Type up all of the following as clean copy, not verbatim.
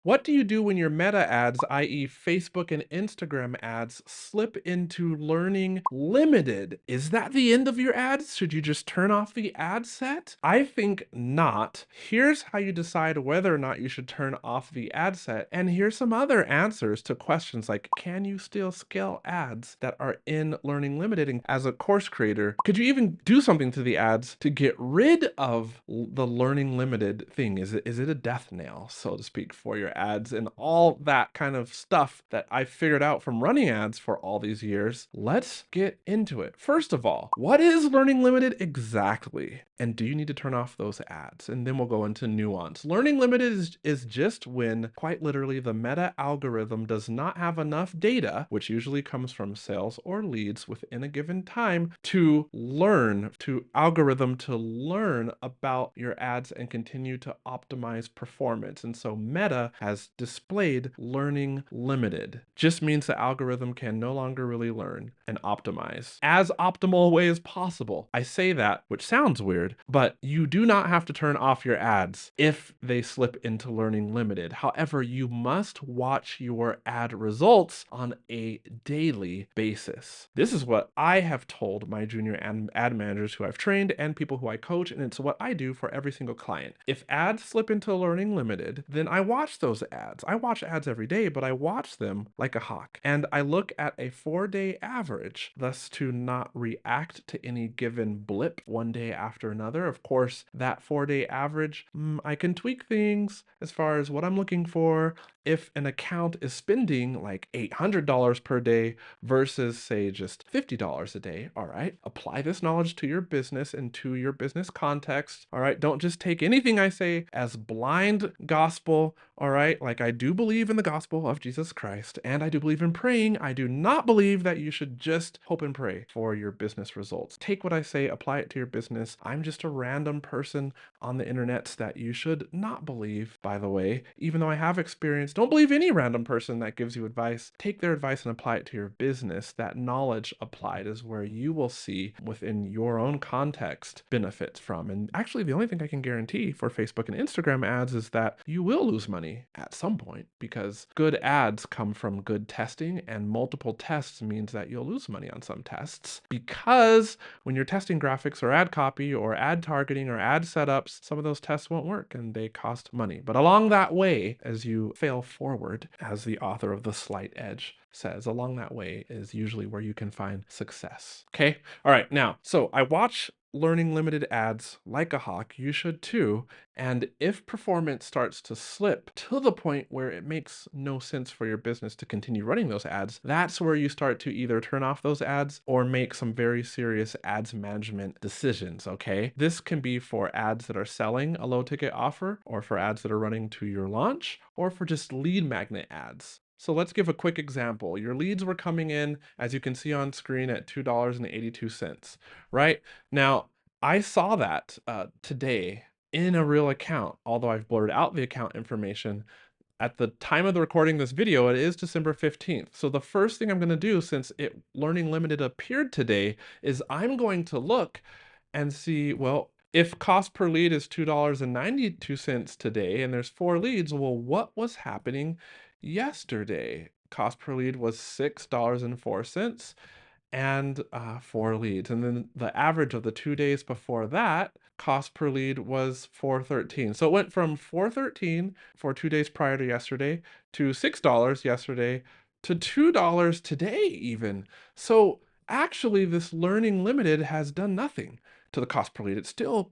What do you do when your meta ads, i.e. Facebook and Instagram ads, slip into learning limited? Is that the end of your ads? Should you just turn off the ad set? I think not. Here's how you decide whether or not you should turn off the ad set. And here's some other answers to questions like, can you still scale ads that are in learning limited? And as a course creator, could you even do something to the ads to get rid of the learning limited thing? Is it a death nail, so to speak, for your ads and all that kind of stuff that I figured out from running ads for all these years? Let's get into it. First of all, what is learning limited exactly? And do you need to turn off those ads? And then we'll go into nuance. Learning limited is just when, quite literally, the meta algorithm does not have enough data, which usually comes from sales or leads within a given time, to learn about your ads and continue to optimize performance. And so Meta has displayed learning limited. Just means the algorithm can no longer really learn and optimize as optimal a way as possible. I say that, which sounds weird, but you do not have to turn off your ads if they slip into learning limited. However, you must watch your ad results on a daily basis. This is what I have told my junior ad managers who I've trained and people who I coach, and it's what I do for every single client. If ads slip into learning limited, then I watch those ads. I watch ads every day, but I watch them like a hawk. And I look at a 4-day average, thus to not react to any given blip one day after another. Of course, that 4-day average, I can tweak things as far as what I'm looking for. If an account is spending like $800 per day versus, say, just $50 a day, all right, apply this knowledge to your business and to your business context, all right? Don't just take anything I say as blind gospel, all right? Like, I do believe in the gospel of Jesus Christ, and I do believe in praying. I do not believe that you should just hope and pray for your business results. Take what I say, apply it to your business. I'm just a random person on the internet that you should not believe, by the way, even though I have experience. Don't believe any random person that gives you advice. Take their advice and apply it to your business. That knowledge applied is where you will see within your own context benefits from. And actually, the only thing I can guarantee for Facebook and Instagram ads is that you will lose money at some point, because good ads come from good testing, and multiple tests means that you'll lose money on some tests, because when you're testing graphics or ad copy or ad targeting or ad setups, some of those tests won't work and they cost money. But along that way, as you fail forward, as the author of The Slight Edge says, along that way is usually where you can find success. Okay? All right. Now, so I watch learning limited ads like a hawk. You should too. And if performance starts to slip to the point where it makes no sense for your business to continue running those ads, that's where you start to either turn off those ads or make some very serious ads management decisions, okay? This can be for ads that are selling a low ticket offer, or for ads that are running to your launch, or for just lead magnet ads. So let's give a quick example. Your leads were coming in, as you can see on screen, at $2.82, right? Now, I saw that today in a real account, although I've blurred out the account information. At the time of the recording this video, it is December 15th. So the first thing I'm going to do, since Learning Limited appeared today, is I'm going to look and see, well, if cost per lead is $2.92 today and there's 4 leads, well, what was happening yesterday? Cost per lead was $6.04 and 4 leads. And then the average of the 2 days before that, cost per lead was $4.13. So it went from $4.13 for 2 days prior to yesterday to $6 yesterday to $2 today even. So actually, this learning limited has done nothing to the cost per lead. It's still,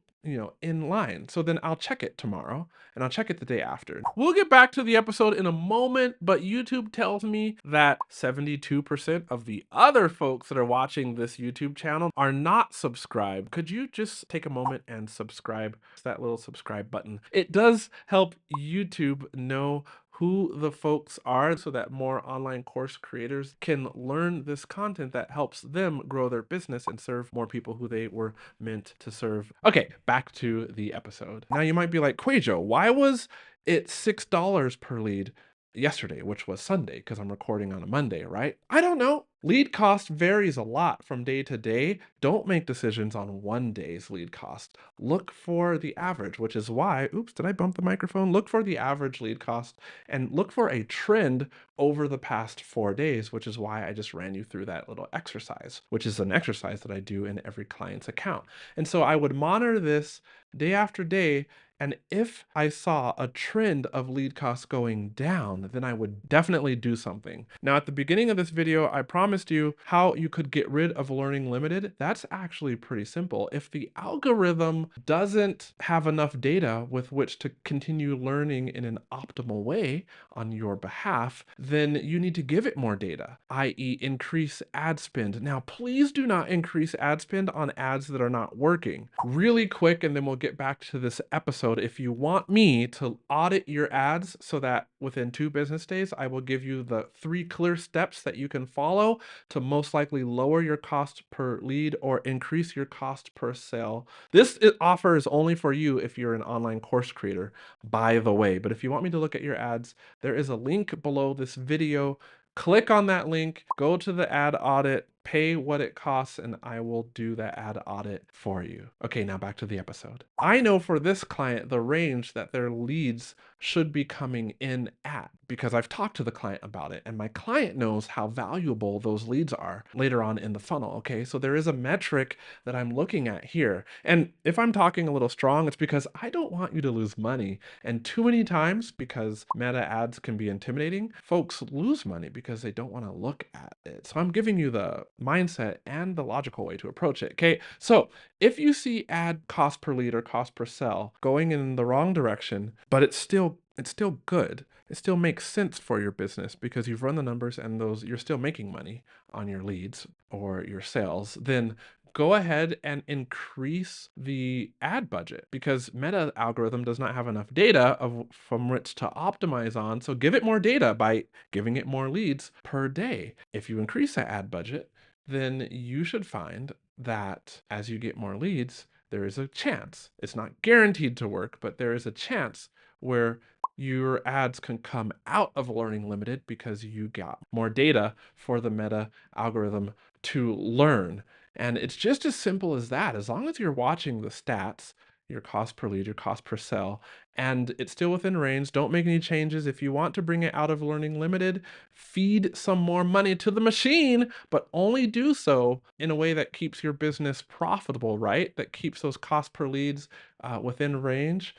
in line. So then I'll check it tomorrow and I'll check it the day after. We'll get back to the episode in a moment, but YouTube tells me that 72% of the other folks that are watching this YouTube channel are not subscribed. Could you just take a moment and subscribe? It's that little subscribe button. It does help YouTube know who the folks are, so that more online course creators can learn this content that helps them grow their business and serve more people who they were meant to serve. Okay, back to the episode. Now you might be like, QUAY.jo, why was it $6 per lead yesterday, which was Sunday, because I'm recording on a Monday, right? I don't know. Lead cost varies a lot from day to day. Don't make decisions on one day's lead cost. Look for the average, which is why, oops, did I bump the microphone? Look for the average lead cost and look for a trend over the past 4 days, which is why I just ran you through that little exercise, which is an exercise that I do in every client's account. And so I would monitor this day after day. And if I saw a trend of lead costs going down, then I would definitely do something. Now, at the beginning of this video, I promised you how you could get rid of Learning Limited. That's actually pretty simple. If the algorithm doesn't have enough data with which to continue learning in an optimal way on your behalf, then you need to give it more data, i.e. increase ad spend. Now, please do not increase ad spend on ads that are not working. Really quick, and then we'll get back to this episode. If you want me to audit your ads so that within 2 business days, I will give you the 3 clear steps that you can follow to most likely lower your cost per lead or increase your cost per sale. This offer is only for you if you're an online course creator, by the way. But if you want me to look at your ads, there is a link below this video. Click on that link, go to the ad audit, pay what it costs, and I will do that ad audit for you. Okay, now back to the episode. I know for this client, the range that their leads should be coming in at because I've talked to the client about it and my client knows how valuable those leads are later on in the funnel. Okay, so there is a metric that I'm looking at here. And if I'm talking a little strong, it's because I don't want you to lose money. And too many times, because meta ads can be intimidating, folks lose money because they don't want to look at it. So I'm giving you the mindset and the logical way to approach it. Okay, so if you see ad cost per lead or cost per sell going in the wrong direction, but it's still good. It still makes sense for your business because you've run the numbers and those you're still making money on your leads or your sales, then go ahead and increase the ad budget because Meta algorithm does not have enough data from which to optimize on. So give it more data by giving it more leads per day. If you increase that ad budget, then you should find that as you get more leads, there is a chance. It's not guaranteed to work, but there is a chance where your ads can come out of Learning Limited because you got more data for the Meta algorithm to learn. And it's just as simple as that. As long as you're watching the stats, your cost per lead, your cost per sell, and it's still within range, don't make any changes. If you want to bring it out of Learning Limited, feed some more money to the machine, but only do so in a way that keeps your business profitable, right? That keeps those cost per leads within range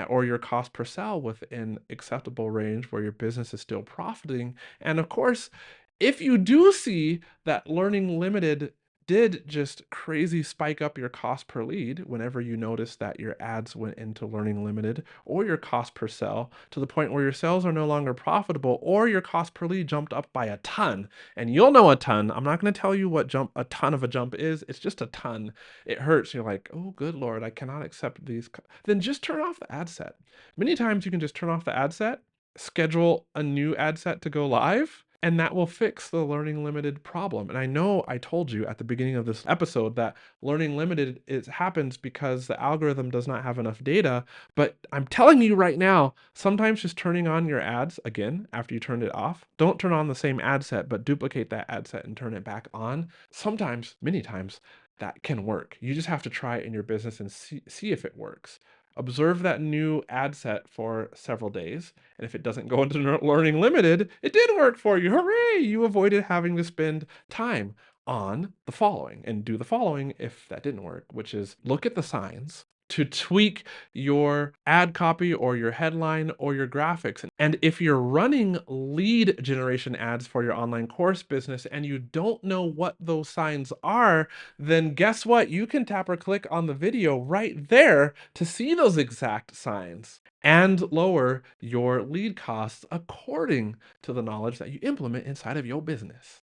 or your cost per sell within acceptable range where your business is still profiting. And of course, if you do see that Learning Limited did just crazy spike up your cost per lead whenever you notice that your ads went into Learning Limited or your cost per sell to the point where your sales are no longer profitable or your cost per lead jumped up by a ton. And you'll know a ton. I'm not going to tell you what a ton of a jump is. It's just a ton. It hurts. You're like, oh, good Lord, I cannot accept these. Then just turn off the ad set. Many times you can just turn off the ad set, schedule a new ad set to go live, and that will fix the Learning Limited problem. And I know I told you at the beginning of this episode that Learning Limited happens because the algorithm does not have enough data. But I'm telling you right now, sometimes just turning on your ads again after you turned it off, don't turn on the same ad set, but duplicate that ad set and turn it back on. Sometimes, many times, that can work. You just have to try it in your business and see if it works. Observe that new ad set for several days. And if it doesn't go into Learning Limited, it did work for you. Hooray! You avoided having to spend time on the following and do the following if that didn't work, which is look at the signs to tweak your ad copy or your headline or your graphics. And if you're running lead generation ads for your online course business and you don't know what those signs are, then guess what? You can tap or click on the video right there to see those exact signs and lower your lead costs according to the knowledge that you implement inside of your business.